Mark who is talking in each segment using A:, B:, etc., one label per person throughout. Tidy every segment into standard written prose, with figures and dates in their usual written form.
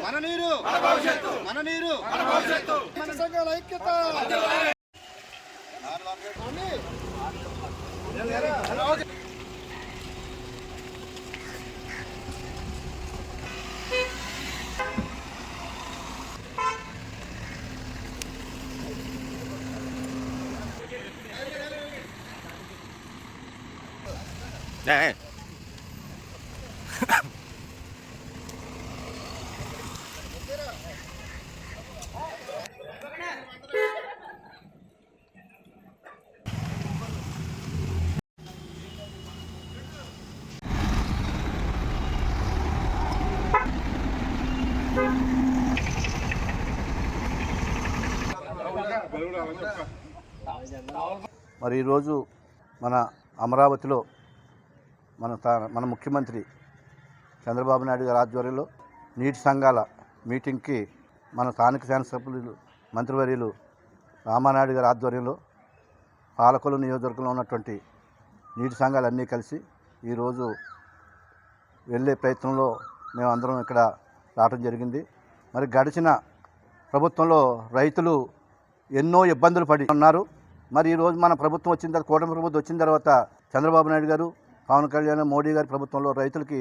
A: మన నీరు మన నీరు మన సంఘాల ఐక్యత.
B: మరి ఈరోజు మన అమరావతిలో మన ముఖ్యమంత్రి చంద్రబాబు నాయుడు గారి ఆధ్వర్యంలో నీటి సంఘాల మీటింగ్కి మన స్థానిక శాసనసభ్యులు మంత్రివర్యులు రామానాయుడు గారి ఆధ్వర్యంలో పాలకొల్లు నియోజకవర్గంలో ఉన్నటువంటి నీటి సంఘాలన్నీ కలిసి ఈరోజు వెళ్ళే ప్రయత్నంలో మేమందరం ఇక్కడ రావడం జరిగింది. మరి గడిచిన ప్రభుత్వంలో రైతులు ఎన్నో ఇబ్బందులు పడి ఉన్నారు. మరి ఈరోజు మన ప్రభుత్వం వచ్చిన తర్వాత, కూటమి ప్రభుత్వం వచ్చిన తర్వాత చంద్రబాబు నాయుడు గారు, పవన్ కళ్యాణ్, మోడీ గారి ప్రభుత్వంలో రైతులకి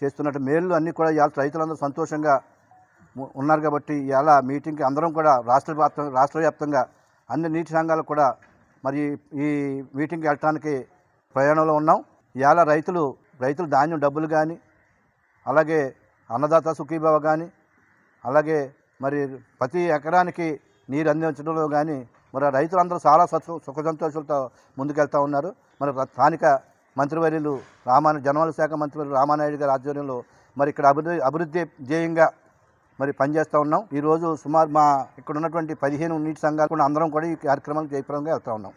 B: చేస్తున్నట్టు మేలు అన్నీ కూడా ఇవాళ రైతులందరూ సంతోషంగా ఉన్నారు. కాబట్టి ఇవాళ మీటింగ్కి అందరం కూడా రాష్ట్ర వ్యాప్తంగా అన్ని నీటి సంఘాలు కూడా మరి ఈ మీటింగ్కి వెళ్ళటానికి ప్రయాణంలో ఉన్నాం. ఇవాళ రైతులు ధాన్యం డబ్బులు కానీ, అలాగే అన్నదాత సుఖీభావ కానీ, అలాగే మరి ప్రతి ఎకరానికి నీరు అందించడంలో కానీ మరి రైతులందరూ చాలా సుఖ సంతోషాలతో ముందుకెళ్తూ ఉన్నారు. మరి స్థానిక మంత్రివర్యులు జనవల శాఖ మంత్రివర్యులు రామానాయుడు గారి ఆధ్వర్యంలో మరి ఇక్కడ అభివృద్ధి ధ్యేయంగా మరి పనిచేస్తూ ఉన్నాం. ఈరోజు సుమారు ఇక్కడ ఉన్నటువంటి 15 నీటి సంఘాలు కూడా అందరం కూడా ఈ కార్యక్రమానికి జయప్రదంగా వెళ్తూ ఉన్నాం.